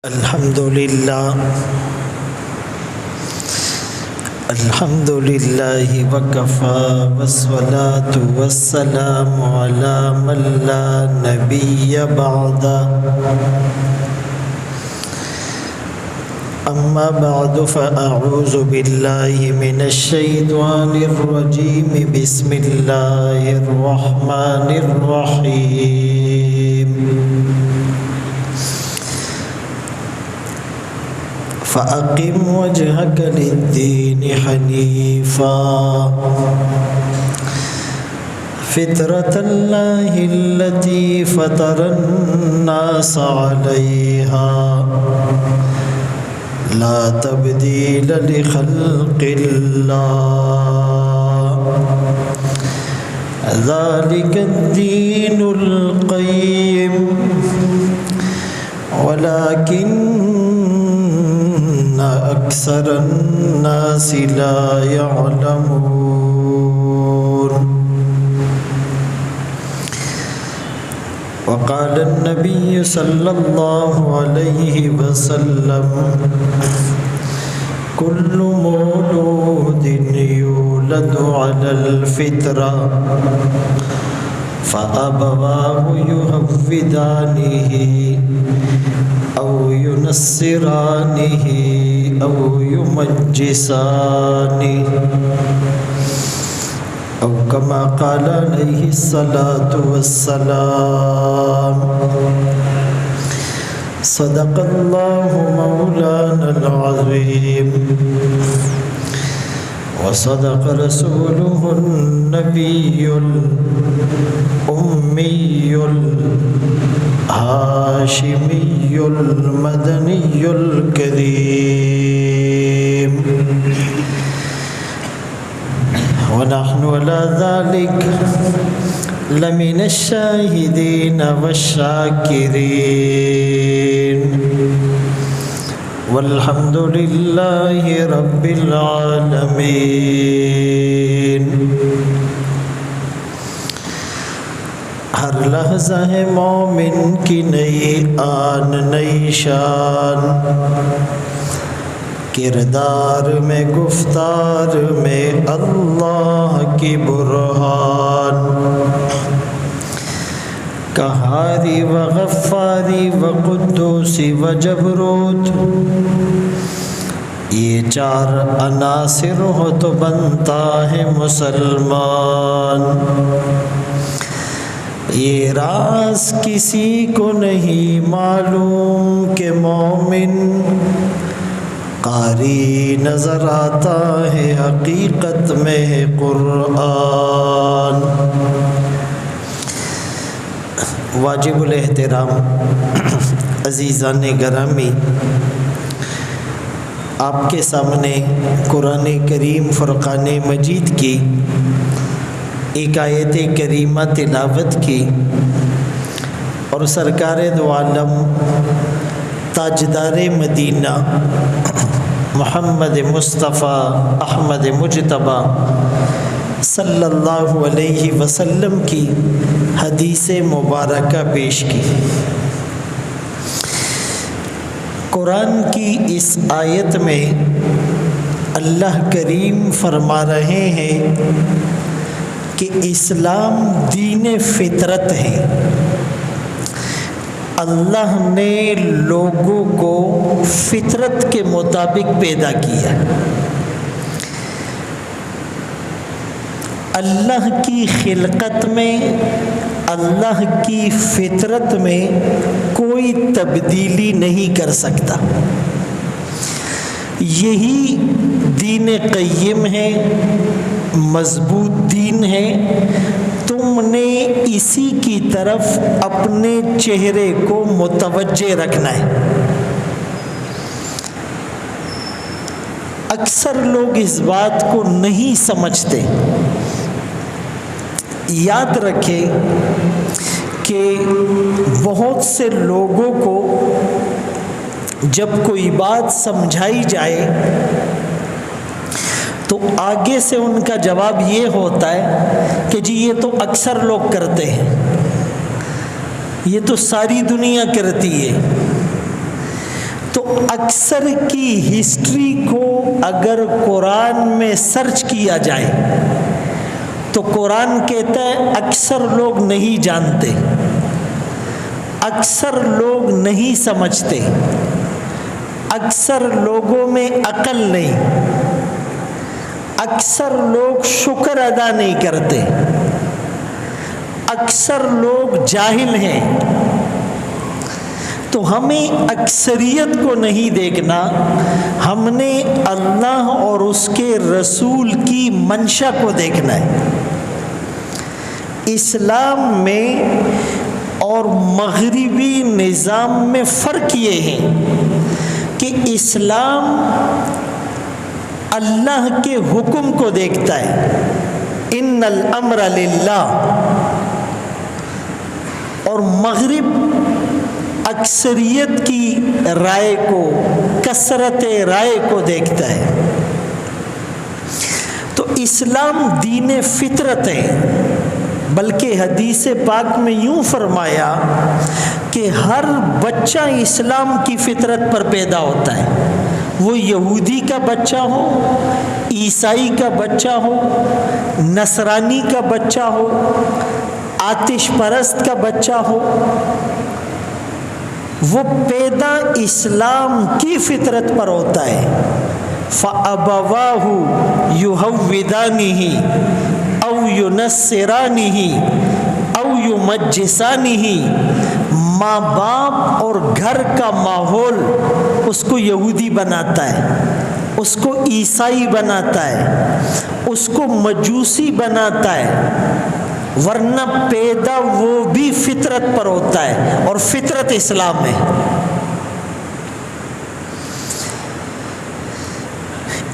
الحمد لله وكفى والصلاة والسلام على من لا نبي بعده. أما بعد فأعوذ بالله من الشيطان الرجيم. بسم الله الرحمن الرحيم. فأقم وجهك للدين حنيفا فطرة الله التي فطر الناس عليها لا تبديل لخلق الله ذلك الدين القيم ولكن أكثر الناس لا يعلمون. وقال النبي صلى الله عليه وسلم كل مولود يولد على الفطرة فأبواه يهودانه أو ينصرانه أو يمجسانه أو كما قال عليه الصلاة والسلام. صدق الله مولانا العظيم وصدق رسوله النبي الأمي الهاشمي المدني الكريم. ونحن على ذلك لمن الشاهدين والشاكرين والحمد لله رب العالمین. ہر لحظہ ہے مومن کی نئی آن نئی شان، کردار میں گفتار میں اللہ کی برہان، قہاری و غفاری و قدوسی و جبروت، یہ چار عناصر ہو تو بنتا ہے مسلمان. یہ راز کسی کو نہیں معلوم کہ مومن قاری نظر آتا ہے حقیقت میں ہے قرآن. واجب الاحترام عزیزان گرامی، آپ کے سامنے قرآن کریم فرقان مجید کی ایک آیت کریمہ تلاوت کی اور سرکار دو عالم تاجدار مدینہ محمد مصطفیٰ احمد مجتبیٰ صلی اللہ علیہ وسلم کی حدیث مبارکہ پیش کی. قرآن کی اس آیت میں اللہ کریم فرما رہے ہیں کہ اسلام دین فطرت ہے. اللہ نے لوگوں کو فطرت کے مطابق پیدا کیا. اللہ کی خلقت میں، اللہ کی فطرت میں کوئی تبدیلی نہیں کر سکتا. یہی دین قیم ہے، مضبوط دین ہے. تم نے اسی کی طرف اپنے چہرے کو متوجہ رکھنا ہے. اکثر لوگ اس بات کو نہیں سمجھتے. یاد رکھیں کہ بہت سے لوگوں کو جب کوئی بات سمجھائی جائے تو آگے سے ان کا جواب یہ ہوتا ہے کہ جی یہ تو اکثر لوگ کرتے ہیں، یہ تو ساری دنیا کرتی ہے. اکثر کی ہسٹری کو اگر قرآن میں سرچ کیا جائے تو قرآن کہتا ہے اکثر لوگ نہیں جانتے، اکثر لوگ نہیں سمجھتے، اکثر لوگوں میں عقل نہیں، اکثر لوگ شکر ادا نہیں کرتے، اکثر لوگ جاہل ہیں۔ تو ہمیں اکثریت کو نہیں دیکھنا، ہم نے اللہ اور اس کے رسول کی منشا کو دیکھنا ہے۔ اسلام میں اور مغربی نظام میں فرق یہ ہے کہ اسلام اللہ کے حکم کو دیکھتا ہے، ان الامر للہ، اور مغرب اکثریت کی رائے کو، کثرت رائے کو دیکھتا ہے۔ تو اسلام دین فطرت ہے، بلکہ حدیث پاک میں یوں فرمایا کہ ہر بچہ اسلام کی فطرت پر پیدا ہوتا ہے، وہ یہودی کا بچہ ہو، عیسائی کا بچہ ہو، نصرانی کا بچہ ہو، آتش پرست کا بچہ ہو، وہ پیدا اسلام کی فطرت پر ہوتا ہے۔ فَأَبَوَاهُ يُهَوِّدَانِهِ أَوْ يُنَصِّرَانِهِ أَوْ يُمَجِّسَانِهِ، ماں باپ اور گھر کا ماحول اس کو یہودی بناتا ہے، اس کو عیسائی بناتا ہے، اس کو مجوسی بناتا ہے، ورنہ پیدا وہ بھی فطرت پر ہوتا ہے، اور فطرت اسلام ہے۔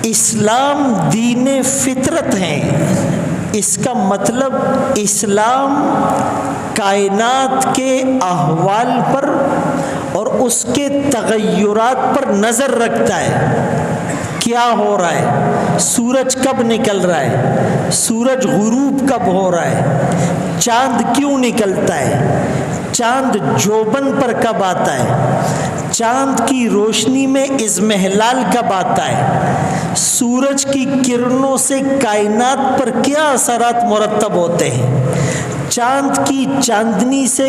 اسلام دین فطرت ہے، اس کا مطلب اسلام کائنات کے احوال پر اور اس کے تغیرات پر نظر رکھتا ہے۔ کیا ہو رہا ہے؟ سورج کب نکل رہا ہے؟ سورج غروب کب ہو رہا ہے؟ چاند کیوں نکلتا ہے؟ چاند جوبن پر کب آتا ہے؟ چاند کی روشنی میں اضمحلال کب آتا ہے؟ سورج کی کرنوں سے کائنات پر کیا اثرات مرتب ہوتے ہیں؟ چاند کی چاندنی سے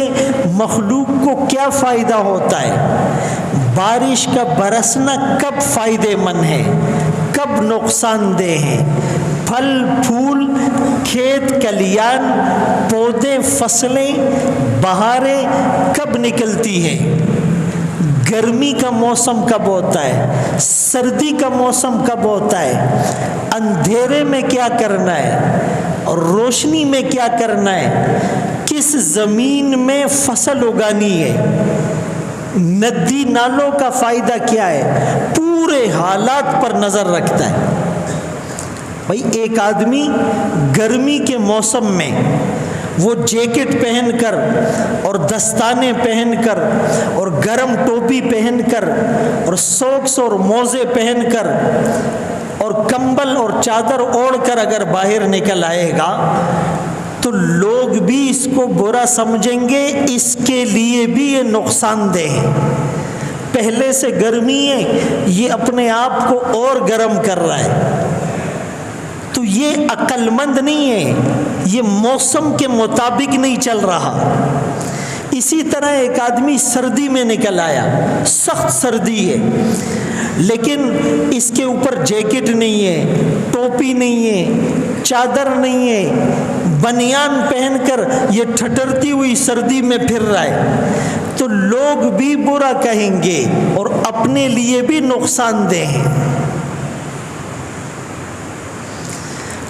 مخلوق کو کیا فائدہ ہوتا ہے؟ بارش کا برسنا کب فائدے مند ہے، کب نقصان دہ ہے؟ پھل پھول، کھیت کلیان، پودے، فصلیں، بہاریں کب نکلتی ہیں؟ گرمی کا موسم کب ہوتا ہے؟ سردی کا موسم کب ہوتا ہے؟ اندھیرے میں کیا کرنا ہے اور روشنی میں کیا کرنا ہے؟ کس زمین میں فصل اگانی ہے؟ ندی نالوں کا فائدہ کیا ہے؟ پورے حالات پر نظر رکھتا ہے۔ بھائی ایک آدمی گرمی کے موسم میں وہ جیکٹ پہن کر اور دستانے پہن کر اور گرم ٹوپی پہن کر اور سوکس اور موزے پہن کر اور کمبل اور چادر اوڑھ کر اگر باہر نکل آئے گا تو لوگ بھی اس کو برا سمجھیں گے، اس کے لیے بھی یہ نقصان دہ ہے۔ پہلے سے گرمی ہے، یہ اپنے آپ کو اور گرم کر رہا ہے، تو یہ عقل مند نہیں ہے، یہ موسم کے مطابق نہیں چل رہا۔ اسی طرح ایک آدمی سردی میں نکل آیا، سخت سردی ہے، لیکن اس کے اوپر جیکٹ نہیں ہے، ٹوپی نہیں ہے، چادر نہیں ہے، بنیان پہن کر یہ ٹھٹرتی ہوئی سردی میں پھر رہا ہے، تو لوگ بھی برا کہیں گے اور اپنے لیے بھی نقصان دہ ہیں۔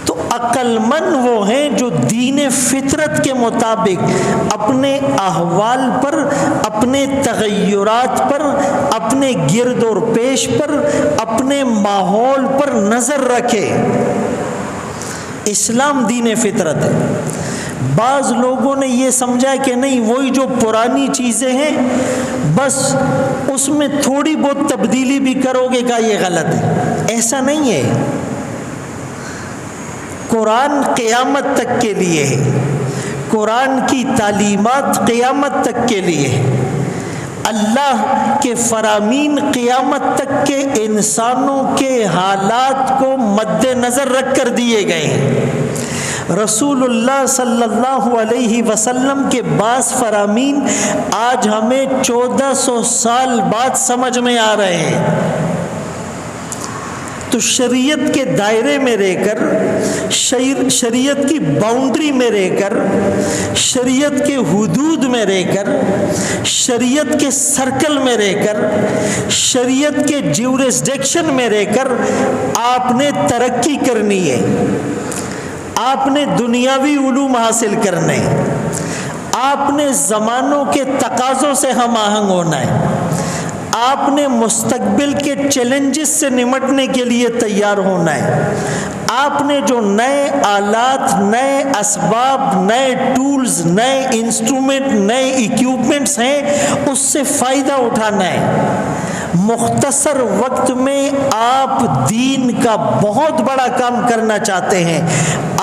تو عقل مند وہ ہیں جو دین فطرت کے مطابق اپنے احوال پر، اپنے تغیرات پر، اپنے گرد و پیش پر، اپنے ماحول پر نظر رکھے۔ اسلام دین فطرت ہے۔ بعض لوگوں نے یہ سمجھا کہ نہیں، وہی جو پرانی چیزیں ہیں بس اس میں تھوڑی بہت تبدیلی بھی کرو گے کہ یہ غلط ہے۔ ایسا نہیں ہے۔ قرآن قیامت تک کے لیے ہے، قرآن کی تعلیمات قیامت تک کے لیے ہے۔ اللہ کے فرامین قیامت تک کے انسانوں کے حالات کو مد نظر رکھ کر دیے گئے ہیں۔ رسول اللہ صلی اللہ علیہ وسلم کے بعض فرامین آج ہمیں 1400 سال بعد سمجھ میں آ رہے ہیں۔ تو شریعت کے دائرے میں رہ کر، شریعت کی باؤنڈری میں رہ کر، شریعت کے حدود میں رہ کر، شریعت کے سرکل میں رہ کر، شریعت کے جیورسڈکشن میں رہ کر آپ نے ترقی کرنی ہے، آپ نے دنیاوی علوم حاصل کرنے، آپ نے زمانوں کے تقاضوں سے ہم آہنگ ہونا ہے، آپ نے مستقبل کے چیلنجز سے نمٹنے کے لیے تیار ہونا ہے، آپ نے جو نئے آلات، نئے اسباب، نئے ٹولز، نئے انسٹرومنٹ، نئے ایکوپمنٹس ہیں اس سے فائدہ اٹھانا ہے۔ مختصر وقت میں آپ دین کا بہت بڑا کام کرنا چاہتے ہیں،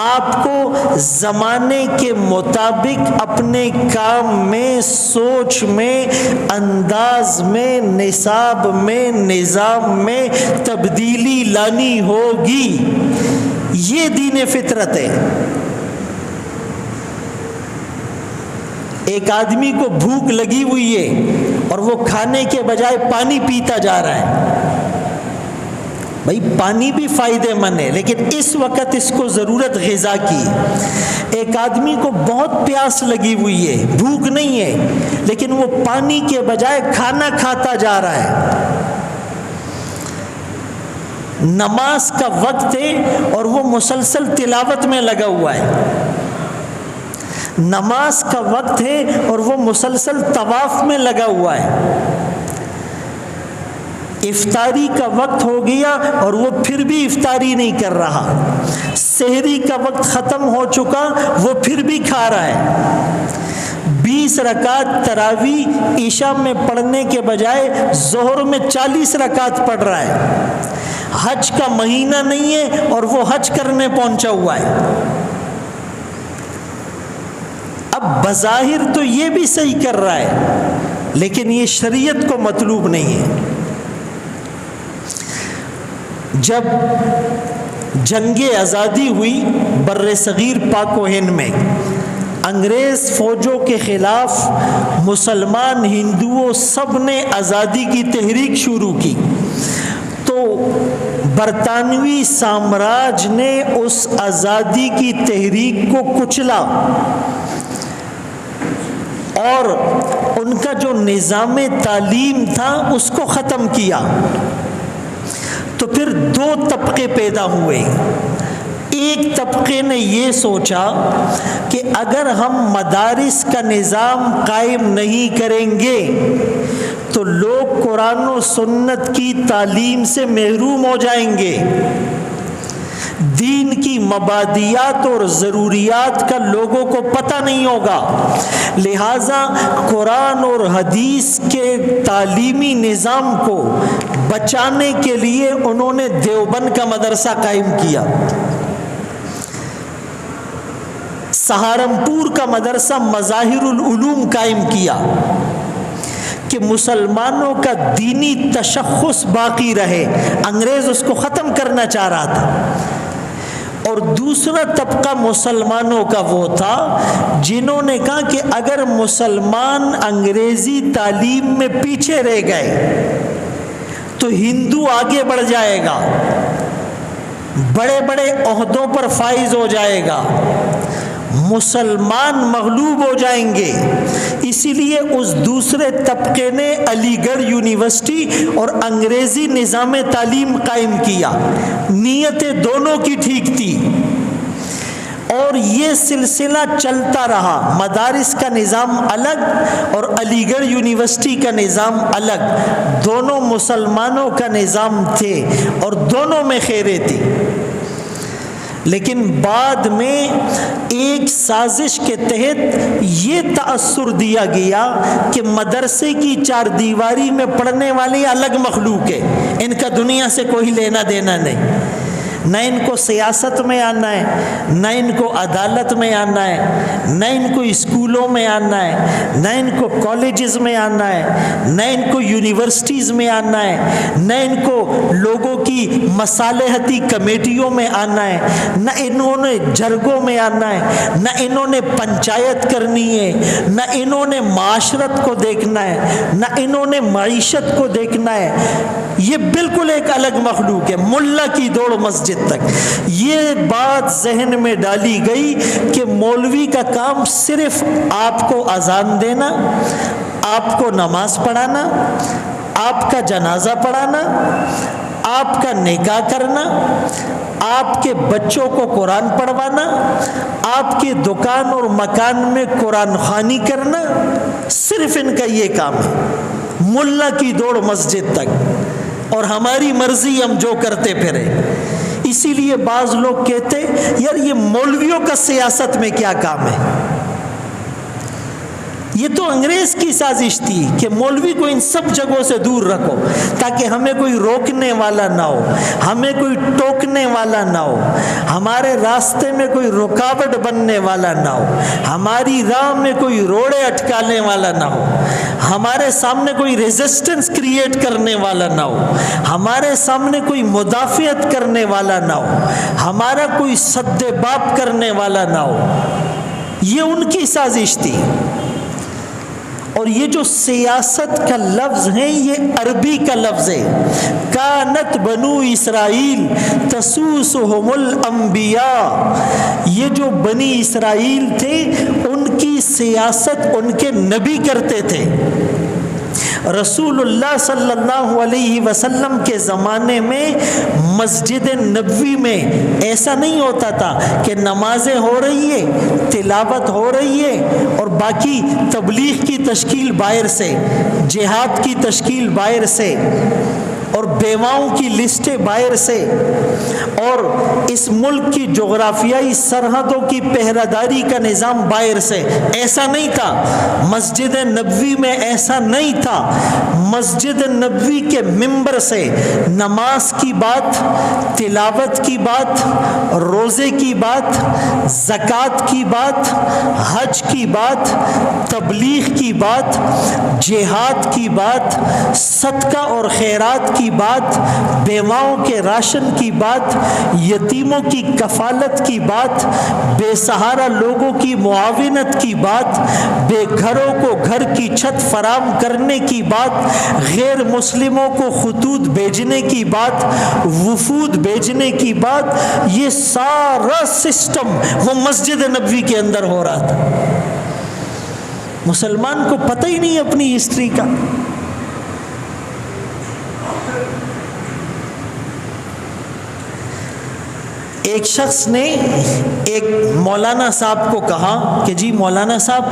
آپ کو زمانے کے مطابق اپنے کام میں، سوچ میں، انداز میں، نصاب میں، نظام میں تبدیلی لانی ہوگی۔ یہ دین فطرت ہے۔ ایک آدمی کو بھوک لگی ہوئی ہے اور وہ کھانے کے بجائے پانی پیتا جا رہا ہے۔ بھائی پانی بھی فائدے مند ہے، لیکن اس وقت اس کو ضرورت غذا کی۔ ایک آدمی کو بہت پیاس لگی ہوئی ہے، بھوک نہیں ہے، لیکن وہ پانی کے بجائے کھانا کھاتا جا رہا ہے۔ نماز کا وقت ہے اور وہ مسلسل تلاوت میں لگا ہوا ہے۔ نماز کا وقت ہے اور وہ مسلسل طواف میں لگا ہوا ہے۔ افطاری کا وقت ہو گیا اور وہ پھر بھی افطاری نہیں کر رہا۔ سحری کا وقت ختم ہو چکا، وہ پھر بھی کھا رہا ہے۔ 20 رکعت تراویح عشاء میں پڑھنے کے بجائے ظہر میں 40 رکعت پڑھ رہا ہے۔ حج کا مہینہ نہیں ہے اور وہ حج کرنے پہنچا ہوا ہے۔ اب بظاہر تو یہ بھی صحیح کر رہا ہے، لیکن یہ شریعت کو مطلوب نہیں ہے۔ جب جنگ آزادی ہوئی بر صغیر پاک و ہند میں، انگریز فوجوں کے خلاف مسلمان، ہندوؤں سب نے آزادی کی تحریک شروع کی، تو برطانوی سامراج نے اس آزادی کی تحریک کو کچلا اور ان کا جو نظام تعلیم تھا اس کو ختم کیا۔ تو پھر 2 طبقے پیدا ہوئے۔ ایک طبقے نے یہ سوچا کہ اگر ہم مدارس کا نظام قائم نہیں کریں گے تو لوگ قرآن و سنت کی تعلیم سے محروم ہو جائیں گے، دین کی مبادیات اور ضروریات کا لوگوں کو پتہ نہیں ہوگا، لہٰذا قرآن اور حدیث کے تعلیمی نظام کو بچانے کے لیے انہوں نے دیوبند کا مدرسہ قائم کیا، سہارنپور کا مدرسہ مظاہر العلوم قائم کیا کہ مسلمانوں کا دینی تشخص باقی رہے۔ انگریز اس کو ختم کرنا چاہ رہا تھا۔ اور دوسرا طبقہ مسلمانوں کا وہ تھا جنہوں نے کہا کہ اگر مسلمان انگریزی تعلیم میں پیچھے رہ گئے تو ہندو آگے بڑھ جائے گا، بڑے بڑے عہدوں پر فائز ہو جائے گا، مسلمان مغلوب ہو جائیں گے۔ اسی لیے اس دوسرے طبقے نے علی گڑھ یونیورسٹی اور انگریزی نظام تعلیم قائم کیا۔ نیتیں دونوں کی ٹھیک تھی اور یہ سلسلہ چلتا رہا۔ مدارس کا نظام الگ اور علی گڑھ یونیورسٹی کا نظام الگ، دونوں مسلمانوں کا نظام تھے اور دونوں میں خیریں تھی۔ لیکن بعد میں ایک سازش کے تحت یہ تأثر دیا گیا کہ مدرسے کی 4 دیواری میں پڑھنے والی الگ مخلوق ہے، ان کا دنیا سے کوئی لینا دینا نہیں۔ نہ ان کو سیاست میں آنا ہے، نہ ان کو عدالت میں آنا ہے، نہ ان کو اسکولوں میں آنا ہے، نہ ان کو کالجز میں آنا ہے، نہ ان کو یونیورسٹیز میں آنا ہے، نہ ان کو لوگوں کی مصالحتی کمیٹیوں میں آنا ہے، نہ انہوں نے جرگوں میں آنا ہے، نہ انہوں نے پنچایت کرنی ہے، نہ انہوں نے معاشرت کو دیکھنا ہے، نہ انہوں نے معیشت کو دیکھنا ہے۔ یہ بالکل ایک الگ مخلوق ہے، ملا کی دوڑ مسجد تک۔ یہ بات ذہن میں ڈالی گئی کہ مولوی کا کام صرف آپ کو اذان دینا، آپ کو نماز پڑھانا، آپ کا جنازہ پڑھانا، آپ کا نکاح کرنا، آپ کے بچوں کو قرآن پڑھوانا، آپ کے دکان اور مکان میں قرآن خوانی کرنا، صرف ان کا یہ کام ہے، ملا کی دوڑ مسجد تک، اور ہماری مرضی ہم جو کرتے پھرے۔ اسی لیے بعض لوگ کہتے یار یہ مولویوں کا سیاست میں کیا کام ہے؟ یہ تو انگریز کی سازش تھی کہ مولوی کو ان سب جگہوں سے دور رکھو تاکہ ہمیں کوئی روکنے والا نہ ہو، ہمیں کوئی ٹوکنے والا نہ ہو، ہمارے راستے میں کوئی رکاوٹ بننے والا نہ ہو، ہماری راہ میں کوئی روڑے اٹکانے والا نہ ہو، ہمارے سامنے کوئی ریزسٹنس کریٹ کرنے والا نہ ہو، ہمارے سامنے کوئی مدافعت کرنے والا نہ ہو، ہمارا کوئی سد باب کرنے والا نہ ہو۔ یہ ان کی سازش تھی۔ اور یہ جو سیاست کا لفظ ہے یہ عربی کا لفظ ہے۔ کانت بنو اسرائیل تسوسہم الانبیاء، یہ جو بنی اسرائیل تھے ان کی سیاست ان کے نبی کرتے تھے۔ رسول اللہ صلی اللہ علیہ وسلم کے زمانے میں مسجد نبوی میں ایسا نہیں ہوتا تھا کہ نمازیں ہو رہی ہے، تلاوت ہو رہی ہے اور باقی تبلیغ کی تشکیل باہر سے، جہاد کی تشکیل باہر سے، اور بیواؤں کی لسٹیں باہر سے، اور اس ملک کی جغرافیائی سرحدوں کی پہراداری کا نظام باہر سے۔ ایسا نہیں تھا مسجد نبوی میں، ایسا نہیں تھا۔ مسجد نبوی کے ممبر سے نماز کی بات، تلاوت کی بات، روزے کی بات، زکوٰۃ کی بات، حج کی بات، تبلیغ کی بات، جہاد کی بات، صدقہ اور خیرات کی بات، بیواؤں کے راشن کی بات، یتیموں کی کفالت کی بات، بے سہارا لوگوں کی معاونت کی بات، بے گھروں کو گھر کی چھت فراہم کرنے کی بات، غیر مسلموں کو خطوط بھیجنے کی بات، وفود بھیجنے کی بات، یہ سارا سسٹم وہ مسجد نبوی کے اندر ہو رہا تھا۔ مسلمان کو پتہ ہی نہیں اپنی ہسٹری کا۔ ایک شخص نے ایک مولانا صاحب کو کہا کہ جی مولانا صاحب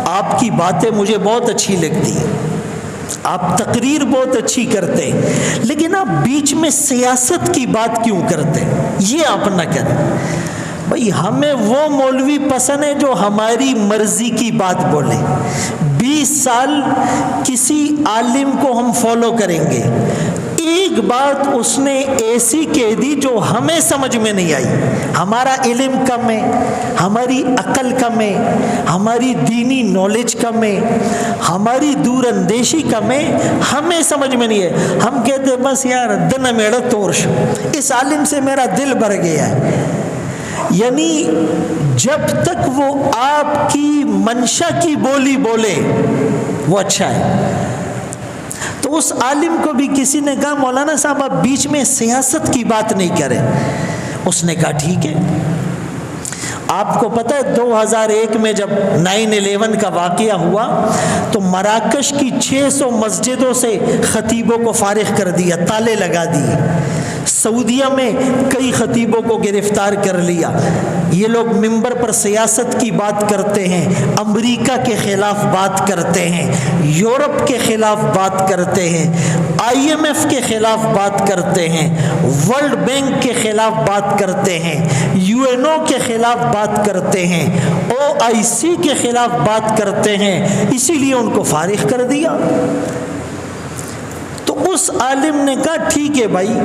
آپ کی باتیں مجھے بہت اچھی لگتی ہیں، آپ تقریر بہت اچھی کرتے ہیں، لیکن آپ بیچ میں سیاست کی بات کیوں کرتے ہیں؟ یہ آپ نہ کریں۔ بھئی ہمیں وہ مولوی پسند ہے جو ہماری مرضی کی بات بولے۔ 20 سال کسی عالم کو ہم فالو کریں گے، ایک بات اس نے ایسی کہہ دی جو ہمیں سمجھ میں نہیں آئی، ہمارا علم کم ہے، ہماری عقل کم ہے، ہماری دینی نالج کم ہے، ہماری دور اندیشی کم ہے، ہمیں سمجھ میں نہیں ہے، ہم کہتے بس یار دن میڑا تورش، اس عالم سے میرا دل بھر گیا ہے۔ یعنی جب تک وہ آپ کی منشا کی بولی بولے وہ اچھا ہے۔ تو اس عالم کو بھی کسی نے کہا مولانا صاحب آپ بیچ میں سیاست کی بات نہیں کریں۔ اس نے کہا ٹھیک ہے۔ آپ کو پتہ ہے 2001 میں جب 9/11 کا واقعہ ہوا تو مراکش کی 600 مسجدوں سے خطیبوں کو فارغ کر دیا، تالے لگا دیے۔ سعودیہ میں کئی خطیبوں کو گرفتار کر لیا۔ یہ لوگ ممبر پر سیاست کی بات کرتے ہیں، امریکہ کے خلاف بات کرتے ہیں، یورپ کے خلاف بات کرتے ہیں، IMF کے خلاف بات کرتے ہیں، ورلڈ بینک کے خلاف بات کرتے ہیں، UNO کے خلاف بات کرتے ہیں، OIC کے خلاف بات کرتے ہیں، اسی لیے ان کو فارغ کر دیا۔ تو اس عالم نے کہا ٹھیک ہے بھائی،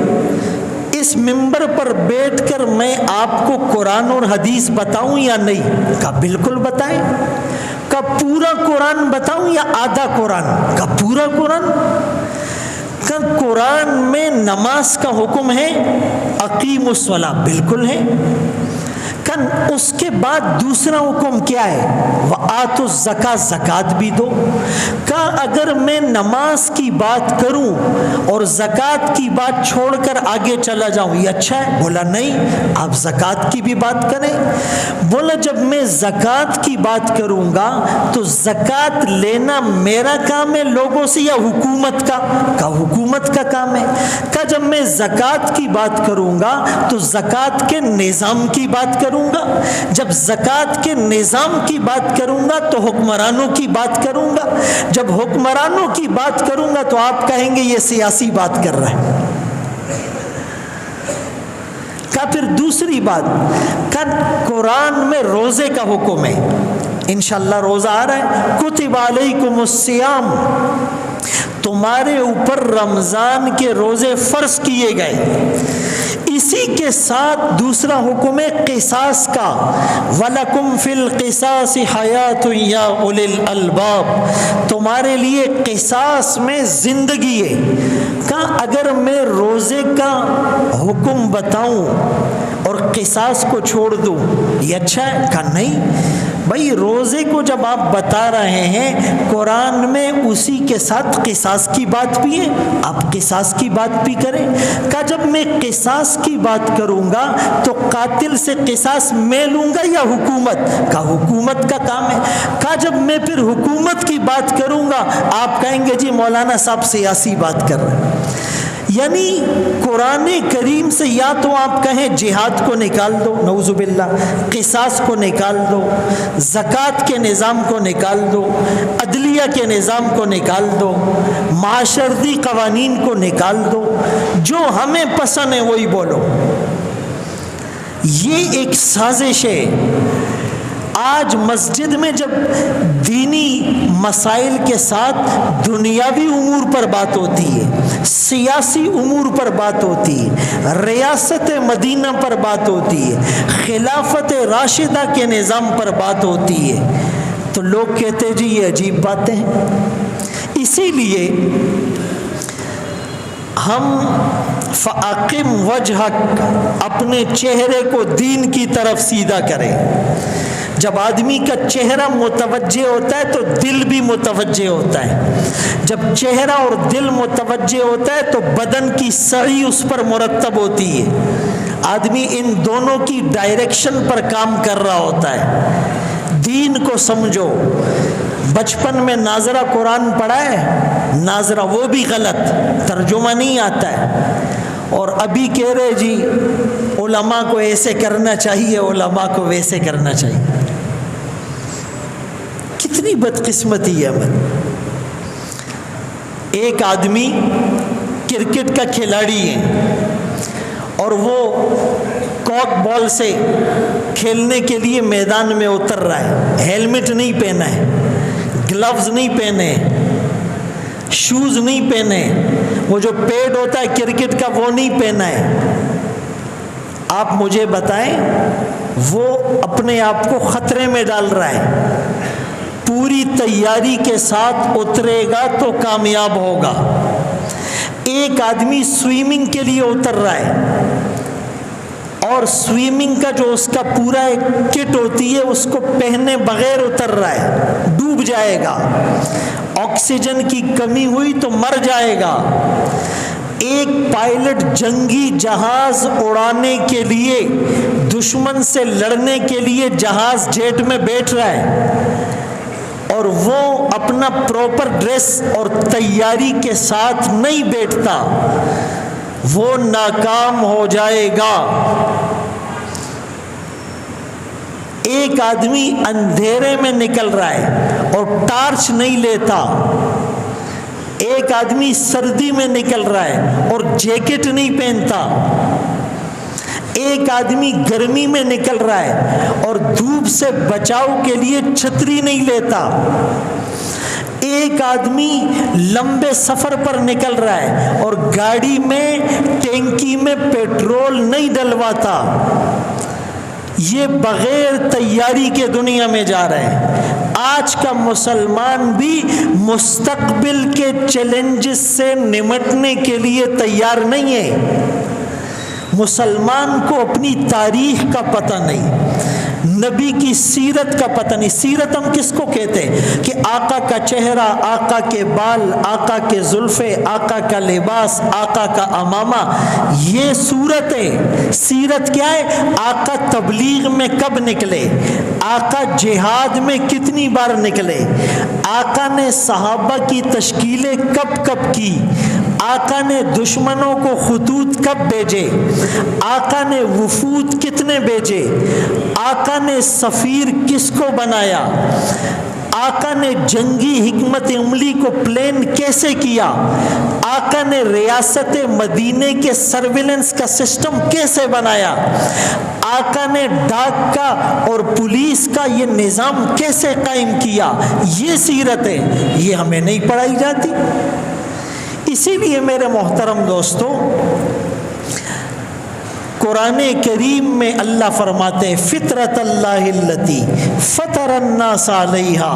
اس ممبر پر بیٹھ کر میں آپ کو قرآن اور حدیث بتاؤں یا نہیں؟ کہا بالکل بتائیں۔ کہا پورا قرآن بتاؤں یا آدھا قرآن؟ کہا پورا قرآن۔ کہا قرآن میں نماز کا حکم ہے، اقیموا الصلاۃ، بالکل ہے۔ اس کے بعد دوسرا حکم کیا ہے؟ وآتوا الزکاۃ، زکوٰۃ بھی دو۔ کہا اگر میں نماز کی بات کروں اور زکوٰۃ کی بات چھوڑ کر آگے چلا جاؤں یہ اچھا ہے؟ بولا نہیں، آپ زکوٰۃ کی بھی بات کریں۔ بولا جب میں زکوٰۃ کی بات کروں گا تو زکوٰۃ لینا میرا کام ہے لوگوں سے یا حکومت کا؟ کہا حکومت کا کام ہے۔ کہا جب میں زکوٰۃ کی بات کروں گا تو زکوٰۃ کے نظام کی بات کروں گا، جب زکوٰۃ کے نظام کی بات کروں گا تو حکمرانوں کی بات کروں گا، جب حکمرانوں کی بات کروں گا تو آپ کہیں گے یہ سیاسی بات کر رہا ہے۔ کہا پھر دوسری بات، کہا قرآن میں روزے کا حکم ہے، انشاءاللہ روزہ آ رہا ہے، کتب علیکم الصیام، تمہارے اوپر رمضان کے روزے فرض کیے گئے۔ اسی کے ساتھ دوسرا حکم ہے قصاص کا، وَلَكُمْ فِي الْقِصَاصِ حَيَاةٌ يَا أُولِي الْأَلْبَابِ، تمہارے لیے قصاص میں زندگی ہے۔ کہا اگر میں روزے کا حکم بتاؤں اور قصاص کو چھوڑ دوں یہ اچھا ہے؟ کہا نہیں بھائی، روزے کو جب آپ بتا رہے ہیں قرآن میں اسی کے ساتھ قصاص کی بات بھی ہے، آپ قصاص کی بات بھی کریں۔ کہا جب میں قصاص کی بات کروں گا تو قاتل سے قصاص میں لوں گا یا حکومت؟ کہا حکومت کا کام ہے۔ کہا جب میں پھر حکومت کی بات کروں گا آپ کہیں گے جی مولانا صاحب سیاسی بات کر رہے ہیں۔ یعنی قرآن کریم سے یا تو آپ کہیں جہاد کو نکال دو، نعوذ باللہ، قصاص کو نکال دو، زکوٰۃ کے نظام کو نکال دو، عدلیہ کے نظام کو نکال دو، معاشرتی قوانین کو نکال دو، جو ہمیں پسند ہے وہی بولو۔ یہ ایک سازش ہے۔ آج مسجد میں جب دینی مسائل کے ساتھ دنیاوی امور پر بات ہوتی ہے، سیاسی امور پر بات ہوتی ہے، ریاست مدینہ پر بات ہوتی ہے، خلافت راشدہ کے نظام پر بات ہوتی ہے، تو لوگ کہتے جی یہ عجیب باتیں ہیں۔ اسی لیے ہم فَأَقِمْ وَجْهَكَ، اپنے چہرے کو دین کی طرف سیدھا کریں۔ جب آدمی کا چہرہ متوجہ ہوتا ہے تو دل بھی متوجہ ہوتا ہے، جب چہرہ اور دل متوجہ ہوتا ہے تو بدن کی سعی اس پر مرتب ہوتی ہے، آدمی ان دونوں کی ڈائریکشن پر کام کر رہا ہوتا ہے۔ دین کو سمجھو۔ بچپن میں ناظرہ قرآن پڑھا ہے، ناظرہ وہ بھی غلط، ترجمہ نہیں آتا ہے، اور ابھی کہہ رہے جی علماء کو ایسے کرنا چاہیے، علماء کو ویسے کرنا چاہیے۔ کتنی بدقسمتی ہے ہمیں۔ ایک آدمی کرکٹ کا کھلاڑی ہے اور وہ کاک بال سے کھیلنے کے لیے میدان میں اتر رہا ہے، ہیلمٹ نہیں پہنا ہے، گلوز نہیں پہنے، شوز نہیں پہنے، وہ جو پیڈ ہوتا ہے کرکٹ کا وہ نہیں پہنا ہے۔ آپ مجھے بتائیں وہ اپنے آپ کو خطرے میں ڈال رہا ہے، پوری تیاری کے ساتھ اترے گا تو کامیاب ہوگا۔ ایک آدمی سوئمنگ کے لیے اتر رہا ہے اور سوئمنگ کا جو اس کا پورا ایک کٹ ہوتی ہے اس کو پہنے بغیر اتر رہا ہے، ڈوب جائے گا، آکسیجن کی کمی ہوئی تو مر جائے گا۔ ایک پائلٹ جنگی جہاز اڑانے کے لیے، دشمن سے لڑنے کے لیے جہاز جیٹ میں بیٹھ رہا ہے اور وہ اپنا پراپر ڈریس اور تیاری کے ساتھ نہیں بیٹھتا، وہ ناکام ہو جائے گا۔ ایک آدمی اندھیرے میں نکل رہا ہے اور ٹارچ نہیں لیتا، ایک آدمی سردی میں نکل رہا ہے اور جیکٹ نہیں پہنتا، ایک آدمی گرمی میں نکل رہا ہے اور دھوپ سے بچاؤ کے لیے چھتری نہیں لیتا، ایک آدمی لمبے سفر پر نکل رہا ہے اور گاڑی میں ٹینکی میں پیٹرول نہیں ڈلواتا، یہ بغیر تیاری کے دنیا میں جا رہے ہیں۔ آج کا مسلمان بھی مستقبل کے چیلنجز سے نمٹنے کے لیے تیار نہیں ہے۔ مسلمان کو اپنی تاریخ کا پتہ نہیں، نبی کی سیرت کا پتہ نہیں۔ سیرت ہم کس کو کہتے ہیں؟ کہ آقا کا چہرہ، آقا کے بال، آقا کے زلفیں، آقا کا لباس، آقا کا عمامہ، یہ صورت ہے۔ سیرت کیا ہے؟ آقا تبلیغ میں کب نکلے، آقا جہاد میں کتنی بار نکلے، آقا نے صحابہ کی تشکیلیں کب کب کی، آقا نے دشمنوں کو خطوط کب بھیجے، آقا نے وفود کتنے بھیجے، آقا نے سفیر کس کو بنایا، آقا نے جنگی حکمت عملی کو پلان کیسے کیا، آقا نے ریاست مدینے کے سرویلنس کا سسٹم کیسے بنایا، آقا نے ڈاک کا اور پولیس کا یہ نظام کیسے قائم کیا۔ یہ سیرت ہے، یہ ہمیں نہیں پڑھائی جاتی۔ اسی لیے میرے محترم دوستو، قرآن کریم میں اللہ فرماتے ہیں فطرت اللہ التی فطر الناس علیہا،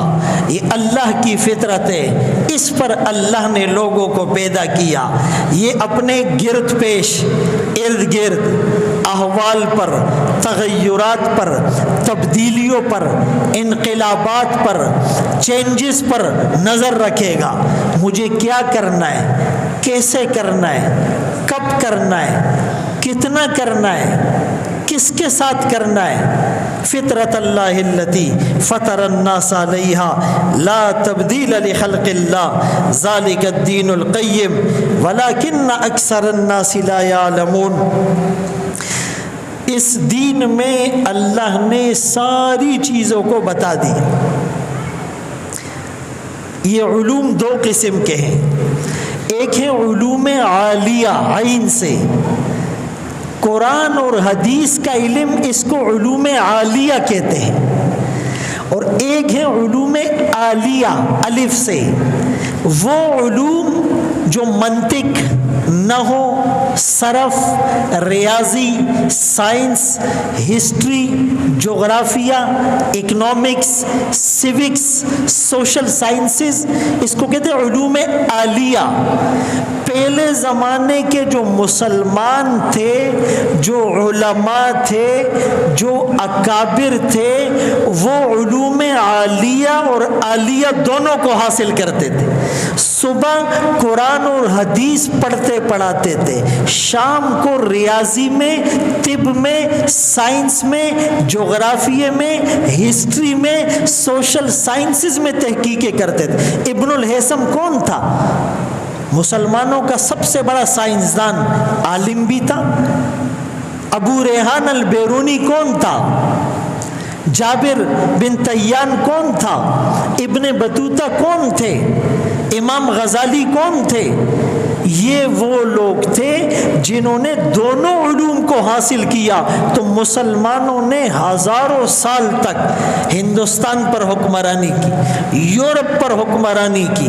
یہ اللہ کی فطرت ہے، اس پر اللہ نے لوگوں کو پیدا کیا۔ یہ اپنے گرد پیش، ارد گرد احوال پر، تغیرات پر، تبدیلیوں پر، انقلابات پر، چینجز پر نظر رکھے گا۔ مجھے کیا کرنا ہے، کیسے کرنا ہے، کب کرنا ہے، کتنا کرنا ہے، کس کے ساتھ کرنا ہے۔ فطرت اللہ التی فطر الناس علیہا لا تبدیل لخلق اللہ ذالک الدین القیم ولکن اکثر الناس لا یعلمون۔ اس دین میں اللہ نے ساری چیزوں کو بتا دی۔ یہ علوم دو قسم کے ہیں، ایک ہے علوم عالیہ عین سے، قرآن اور حدیث کا علم، اس کو علوم عالیہ کہتے ہیں، اور ایک ہے علوم عالیہ الف سے، وہ علوم جو منطق، نحو، صرف، ریاضی، سائنس، ہسٹری، جغرافیہ، اکنامکس، سیوکس، سوشل سائنسز، اس کو کہتے ہیں علوم عالیہ۔ پہلے زمانے کے جو مسلمان تھے، جو علماء تھے، جو اکابر تھے، وہ علوم عالیہ اور عالیہ دونوں کو حاصل کرتے تھے۔ صبح قرآن اور حدیث پڑھتے پڑھاتے تھے، شام کو ریاضی میں، طب میں، سائنس میں، جغرافیے میں، ہسٹری میں، سوشل سائنسز میں تحقیقیں کرتے تھے۔ ابن الہیثم کون تھا؟ مسلمانوں کا سب سے بڑا سائنسدان، عالم بھی تھا۔ ابو ریحان البیرونی کون تھا؟ جابر بن تیان کون تھا؟ ابن بطوطہ کون تھے؟ امام غزالی کون تھے؟ یہ وہ لوگ تھے جنہوں نے دونوں علوم کو حاصل کیا۔ تو مسلمانوں نے ہزاروں سال تک ہندوستان پر حکمرانی کی، یورپ پر حکمرانی کی۔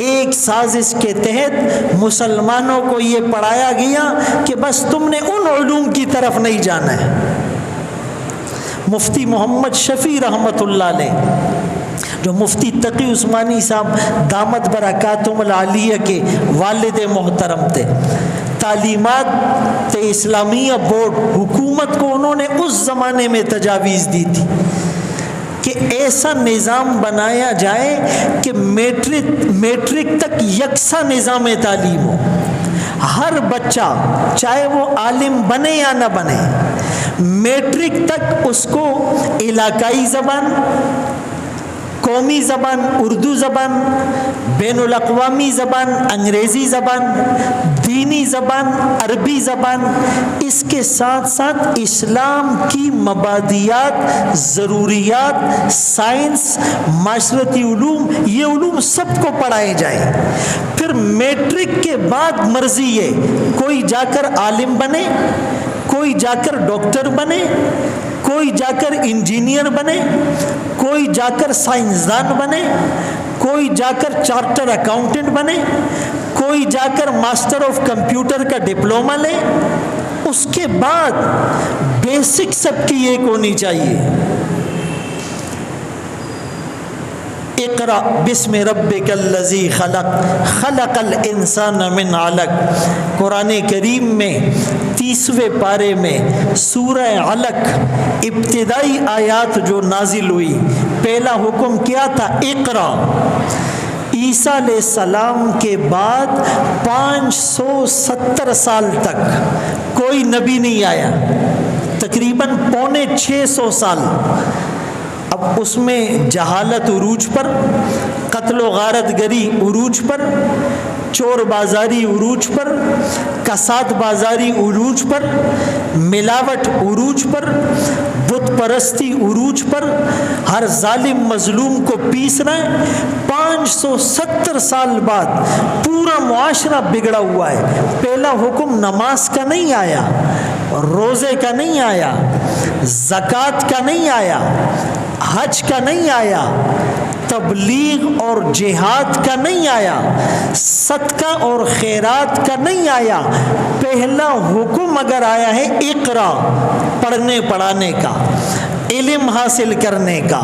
ایک سازش کے تحت مسلمانوں کو یہ پڑھایا گیا کہ بس تم نے ان علوم کی طرف نہیں جانا ہے۔ مفتی محمد شفیع رحمۃ اللہ علیہ، جو مفتی تقی عثمانی صاحب دامت برکاتہم العالیہ کے والد محترم تھے، تعلیمات اسلامیہ بورڈ حکومت کو انہوں نے اس زمانے میں تجاویز دی تھی کہ ایسا نظام بنایا جائے کہ میٹرک تک یکساں نظام تعلیم ہو۔ ہر بچہ چاہے وہ عالم بنے یا نہ بنے، میٹرک تک اس کو علاقائی زبان، قومی زبان اردو زبان، بین الاقوامی زبان انگریزی زبان، دینی زبان عربی زبان، اس کے ساتھ ساتھ اسلام کی مبادیات، ضروریات، سائنس، معاشرتی علوم، یہ علوم سب کو پڑھائے جائیں۔ پھر میٹرک کے بعد مرضی ہے، کوئی جا کر عالم بنے، کوئی جا کر ڈاکٹر بنے، کوئی جا کر انجینئر بنے، کوئی جا کر سائنسدان بنے، کوئی جا کر چارٹر اکاؤنٹنٹ بنے، کوئی جا کر ماسٹر آف کمپیوٹر کا ڈپلومہ لے، اس کے بعد بیسک سب کی ایک ہونی چاہیے، اقرأ بسم ربک الذی خلق خلق الانسان من علق۔ قرآن کریم میں 30ویں پارے میں سورہ علق ابتدائی آیات جو نازل ہوئی، پہلا حکم کیا تھا؟ اقرأ۔ عیسیٰ علیہ السلام کے بعد 570 سال تک کوئی نبی نہیں آیا، تقریباً 650 سال۔ اب اس میں جہالت عروج پر، قتل و غارت گری عروج پر، چور بازاری عروج پر، کساد بازاری عروج پر، ملاوٹ عروج پر، بت پرستی عروج پر، ہر ظالم مظلوم کو پیس رہا ہے۔ 570 سال بعد پورا معاشرہ بگڑا ہوا ہے۔ پہلا حکم نماز کا نہیں آیا، روزے کا نہیں آیا، زکوٰۃ کا نہیں آیا، حج کا نہیں آیا، تبلیغ اور جہاد کا نہیں آیا، صدقہ اور خیرات کا نہیں آیا۔ پہلا حکم اگر آیا ہے اقرا، پڑھنے پڑھانے کا، علم حاصل کرنے کا،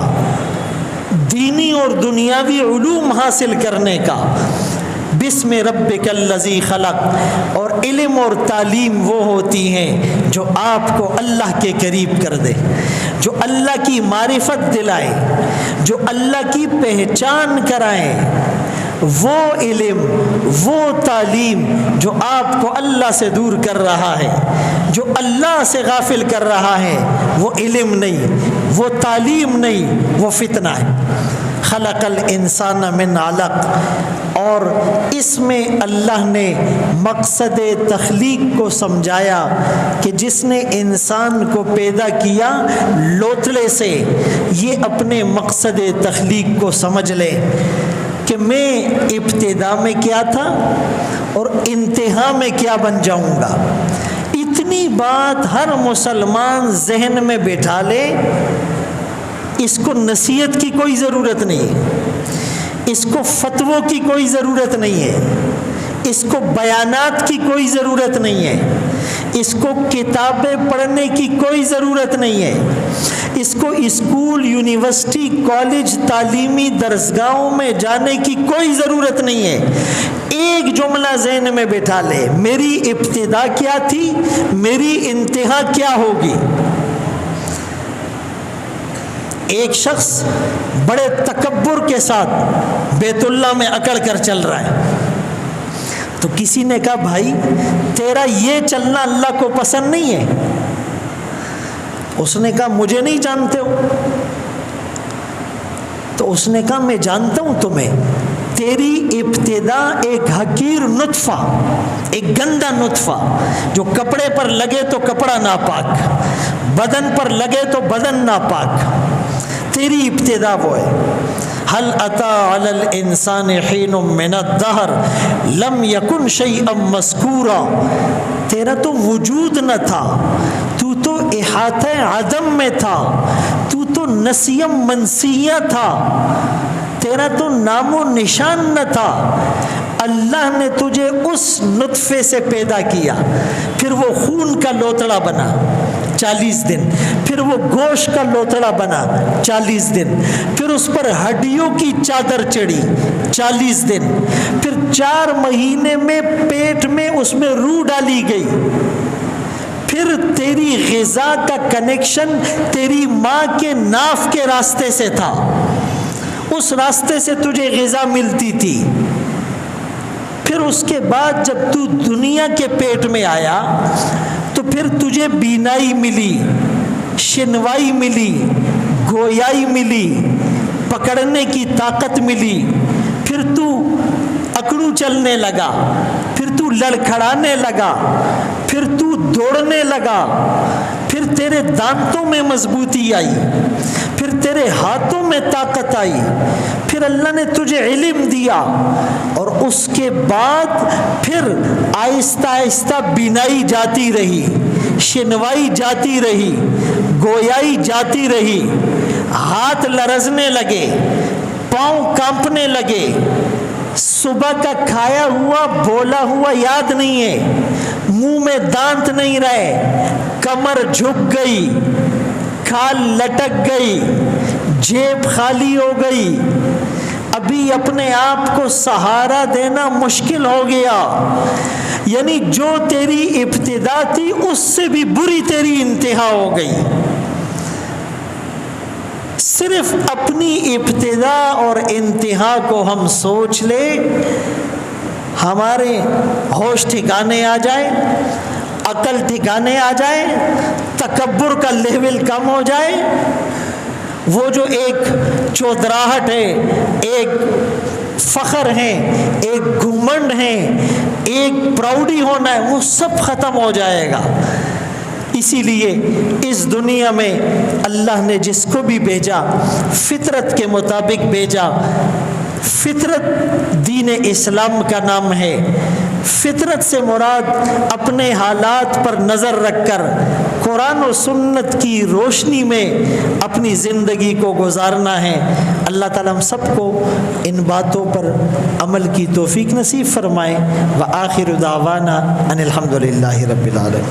دینی اور دنیاوی علوم حاصل کرنے کا، بسم ربک الذی خلق۔ اور علم اور تعلیم وہ ہوتی ہیں جو آپ کو اللہ کے قریب کر دے، جو اللہ کی معرفت دلائے، جو اللہ کی پہچان کرائے۔ وہ علم، وہ تعلیم جو آپ کو اللہ سے دور کر رہا ہے، جو اللہ سے غافل کر رہا ہے، وہ علم نہیں، وہ تعلیم نہیں، وہ فتنہ ہے۔ خلق الانسان من علق۔ اور اس میں اللہ نے مقصد تخلیق کو سمجھایا کہ جس نے انسان کو پیدا کیا لوتڑے سے، یہ اپنے مقصد تخلیق کو سمجھ لے کہ میں ابتدا میں کیا تھا اور انتہا میں کیا بن جاؤں گا۔ اتنی بات ہر مسلمان ذہن میں بٹھا لے، اس کو نصیحت کی کوئی ضرورت نہیں ہے، اس کو فتووں کی کوئی ضرورت نہیں ہے، اس کو بیانات کی کوئی ضرورت نہیں ہے، اس کو کتابیں پڑھنے کی کوئی ضرورت نہیں ہے، اس کو اسکول، یونیورسٹی، کالج، تعلیمی درسگاہوں میں جانے کی کوئی ضرورت نہیں ہے۔ ایک جملہ ذہن میں بٹھا لے، میری ابتدا کیا تھی، میری انتہا کیا ہوگی۔ ایک شخص بڑے تکبر کے ساتھ بیت اللہ میں اکڑ کر چل رہا ہے، تو کسی نے کہا بھائی تیرا یہ چلنا اللہ کو پسند نہیں ہے؟ اس نے کہا مجھے نہیں جانتے ہو؟ تو اس نے کہا میں جانتا ہوں تمہیں، تیری ابتدا ایک حقیر نطفہ، ایک گندا نطفہ جو کپڑے پر لگے تو کپڑا ناپاک، بدن پر لگے تو بدن ناپاک، تیری ابتدا وہ ہے۔ هل أتى على الإنسان حين من الدهر لم يكن شيئا مذكورا۔ تیرا تو وجود نہ تھا، تو تو احاطہ عدم میں تھا، تو تو نسیم منسیہ تھا، تیرا تو نام و نشان نہ تھا۔ اللہ نے تجھے اس نطفے سے پیدا کیا، پھر وہ خون کا لوتڑا بنا 40 دن، پھر وہ گوشت کا لوتڑا بنا 40 دن، پھر اس پر ہڈیوں کی چادر چڑھی 40 دن، پھر 4 مہینے میں پیٹ میں اس میں روح ڈالی گئی، پھر تیری غذا کا کنیکشن تیری ماں کے ناف کے راستے سے تھا، اس راستے سے تجھے غذا ملتی تھی۔ پھر اس کے بعد جب تو دنیا کے پیٹ میں آیا تو پھر تجھے بینائی ملی، شنوائی ملی، گویائی ملی، پکڑنے کی طاقت ملی، پھر تو اکڑو چلنے لگا، پھر تو لڑکھڑانے لگا، پھر تو دوڑنے لگا، پھر تیرے دانتوں میں مضبوطی آئی، پھر تیرے ہاتھوں میں طاقت آئی، پھر اللہ نے تجھے علم دیا، اور اس کے بعد پھر آہستہ آہستہ بینائی جاتی رہی، شنوائی جاتی رہی، گویائی جاتی رہی، ہاتھ لرزنے لگے، پاؤں کانپنے لگے، صبح کا کھایا ہوا بولا ہوا یاد نہیں ہے، منہ میں دانت نہیں رہے، کمر جھک گئی، کھال لٹک گئی، جیب خالی ہو گئی، ابھی اپنے آپ کو سہارا دینا مشکل ہو گیا، یعنی جو تیری ابتدا تھی اس سے بھی بری تیری انتہا ہو گئی۔ صرف اپنی ابتدا اور انتہا کو ہم سوچ لے، ہمارے ہوش ٹھکانے آ جائے، عقل ٹھکانے آ جائے، تکبر کا لیول کم ہو جائے، وہ جو ایک چودراہٹ ہے، ایک فخر ہے، ایک گھمنڈ ہے، ایک پراؤڈی ہونا ہے، وہ سب ختم ہو جائے گا۔ اسی لیے اس دنیا میں اللہ نے جس کو بھی بھیجا فطرت کے مطابق بھیجا۔ فطرت دین اسلام کا نام ہے۔ فطرت سے مراد اپنے حالات پر نظر رکھ کر قرآن و سنت کی روشنی میں اپنی زندگی کو گزارنا ہے۔ اللہ تعالیٰ ہم سب کو ان باتوں پر عمل کی توفیق نصیب فرمائے۔ وآخر دعوانا ان الحمد للہ رب العالمین۔